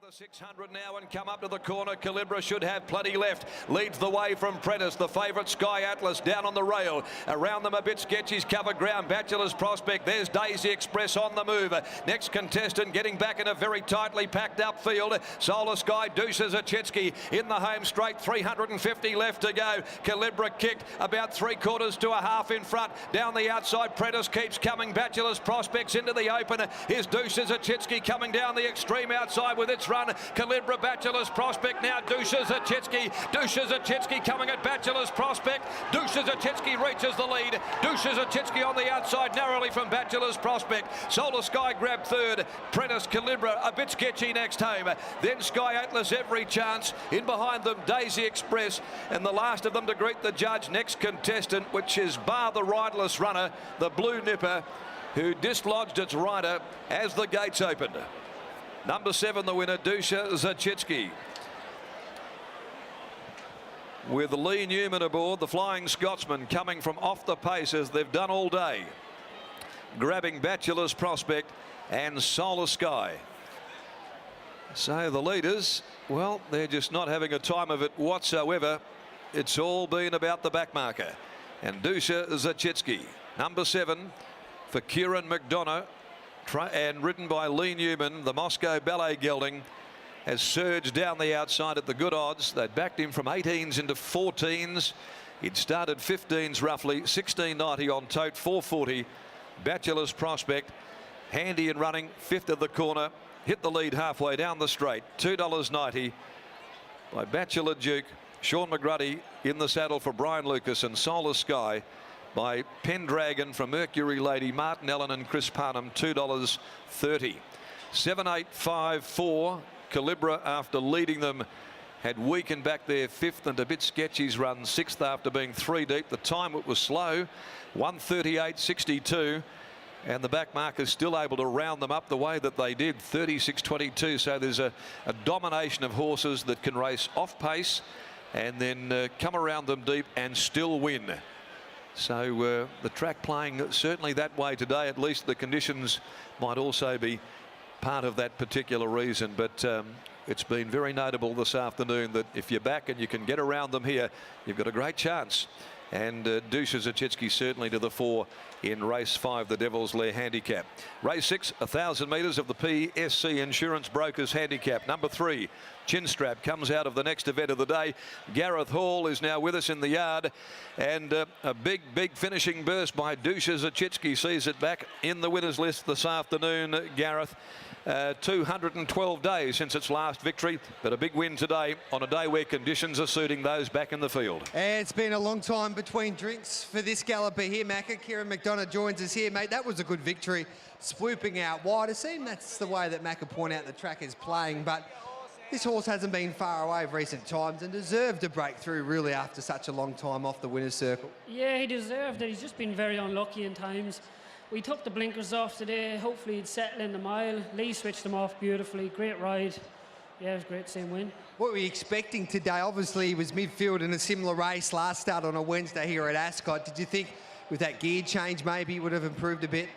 The 600 now and come up to the corner. Calibra should have plenty left. Leads the way from Prentice. The favourite Sky Atlas down on the rail. Around them a bit sketchy's covered ground. Bachelor's Prospect. There's Daisy Express on the move. Next contestant getting back in a very tightly packed up field. Solar Sky, Deuces Zachetski in the home straight. 350 left to go. Calibra kicked about 3/4 to a half in front. Down the outside, Prentice keeps coming. Bachelor's Prospects into the open. Here's Deuces Zachetski coming down the extreme outside with its run. Calibra, Bachelor's Prospect now. Deuces Zachetski coming at Bachelor's Prospect. Deuces Zachetski reaches the lead. Deuces Zachetski on the outside narrowly from Bachelor's Prospect. Solar Sky grabbed third. Prentice, Calibra a bit sketchy next home. Then Sky Atlas every chance. In behind them Daisy Express, and the last of them to greet the judge. Next contestant, which is Bar the riderless runner, the Blue Nipper, who dislodged its rider as the gates opened. Number 7, the winner, Deuces Zachetski. With Lee Newman aboard, the Flying Scotsman coming from off the pace as they've done all day. Grabbing Bachelor's Prospect and Solar Sky. So the leaders, well, they're just not having a time of it whatsoever. It's all been about the back marker. And Deuces Zachetski, number 7 for Kieran McDonough, and ridden by Lee Newman, the Moscow Ballet gelding, has surged down the outside at the good odds. They'd backed him from 18s into 14s. He'd started 15s roughly, 16.90 on tote, 4.40. Bachelor's Prospect, handy and running, 5th of the corner, hit the lead halfway down the straight, $2.90 by Bachelor Duke. Sean McGruddy in the saddle for Brian Lucas, and Solar Sky by Pendragon from Mercury Lady, Martin Allen and Chris Parnham, $2.30. 7.854. Calibra, after leading them, had weakened back there 5th, and a bit sketchy's run 6th after being 3 deep. The time it was slow, 1:38.62, and the back markers still able to round them up the way that they did, 36.22. So there's a domination of horses that can race off pace and then come around them deep and still win. So the track playing certainly that way today. At least the conditions might also be part of that particular reason. But it's been very notable this afternoon that if you're back and you can get around them here, you've got a great chance. And Deuces Zachetski certainly to the fore in race 5, the Devil's Lair handicap. Race 6, 1,000 metres of the PSC Insurance Brokers handicap. Number 3, Chinstrap, comes out of the next event of the day. Gareth Hall is now with us in the yard, and a big finishing burst by Deuces Zachetski sees it back in the winners list this afternoon. Gareth, 212 days since its last victory, but a big win today on a day where conditions are suiting those back in the field. It's been a long time between drinks for this galloper here, Macca. Kieran McDonough joins us here, mate. That was a good victory, swooping out wide. It seems that's the way that Macca point out the track is playing, but this horse hasn't been far away of recent times and deserved a breakthrough really after such a long time off the winner's circle. Yeah, he deserved it. He's just been very unlucky in times. We took the blinkers off today. Hopefully he'd settle in the mile. Lee switched them off beautifully. Great ride. Yeah, it was great to see him win. What were you expecting today? Obviously he was midfield in a similar race last start on a Wednesday here at Ascot. Did you think with that gear change maybe he would have improved a bit?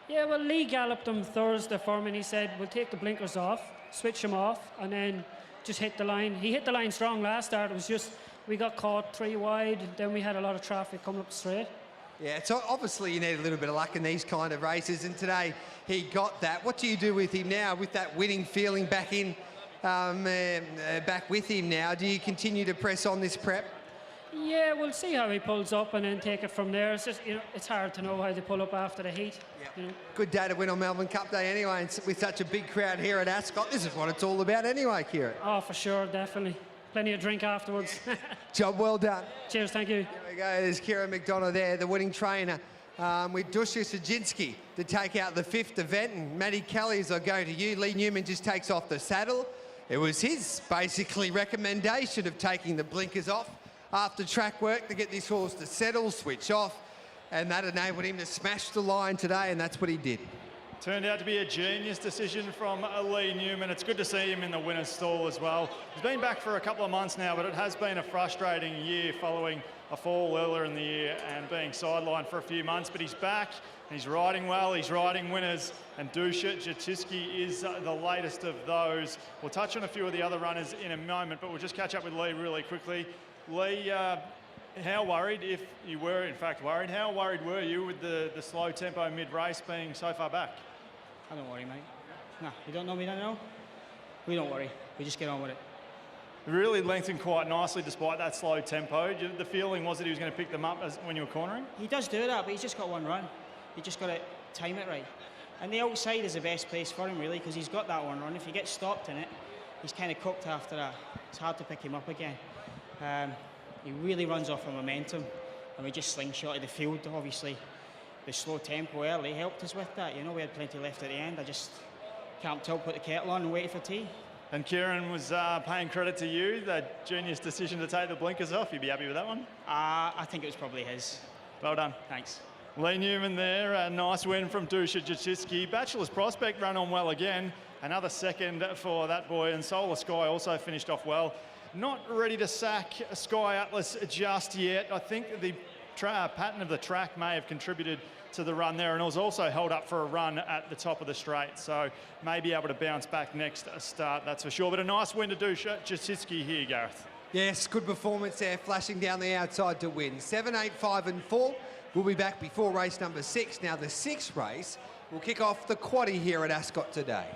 Yeah, well, Lee galloped them Thursday for me and he said, we'll take the blinkers off, switch them off, and then just hit the line. He hit the line strong last start. It was just, we got caught 3 wide, then we had a lot of traffic coming up straight. Yeah, so obviously you need a little bit of luck in these kind of races, and today he got that. What do you do with him now, with that winning feeling back in, back with him now? Do you continue to press on this prep? Yeah, we'll see how he pulls up and then take it from there. It's just, you know, it's hard to know how they pull up after the heat. Yep. You know. Good day to win on Melbourne Cup Day anyway, and with such a big crowd here at Ascot. This is what it's all about anyway, Kieran. Oh, for sure, definitely. Plenty of drink afterwards. Job well done. Cheers, thank you. There we go, there's Kieran McDonough there, the winning trainer, with Deuces Zachetski to take out the 5th event. And Matty Kelly, as I go to you, Lee Newman just takes off the saddle. It was his, basically, recommendation of taking the blinkers off after track work to get this horse to settle, switch off, and that enabled him to smash the line today, and that's what he did. Turned out to be a genius decision from Lee Newman. It's good to see him in the winner's stall as well. He's been back for a couple of months now, but it has been a frustrating year following a fall earlier in the year and being sidelined for a few months. But he's back, and he's riding well, he's riding winners, and Dusha Jatiski is the latest of those. We'll touch on a few of the other runners in a moment, but we'll just catch up with Lee really quickly. Lee, how worried, if you were in fact worried, how worried were you with the slow tempo mid-race being so far back? I don't worry, mate. No, you don't know me, don't know? We don't worry. We just get on with it. It really lengthened quite nicely despite that slow tempo. The feeling was that he was going to pick them up when you were cornering? He does do that, but he's just got one run. You just got to time it right. And the outside is the best place for him, really, because he's got that one run. If you get stopped in it, he's kind of cooked after that. It's hard to pick him up again. He really runs off of momentum, and we just slingshotted the field, obviously. The slow tempo early helped us with that. You know, we had plenty left at the end. I just camped up, put the kettle on and waited for tea. And Kieran was paying credit to you, that genius decision to take the blinkers off. You'd be happy with that one? I think it was probably his. Well done. Thanks. Lee Newman there, a nice win from Dusha Jatiski. Bachelor's Prospect ran on well again. Another second for that boy, and Solar Sky also finished off well. Not ready to sack Sky Atlas just yet. I think the pattern of the track may have contributed to the run there, and it was also held up for a run at the top of the straight, so may be able to bounce back next start, that's for sure. But a nice win to Dusha Jatiski here, Gareth. Yes, good performance there, flashing down the outside to win. 7, 8, 5 and 4. We'll be back before race number 6. Now the 6th race will kick off the quaddie here at Ascot today.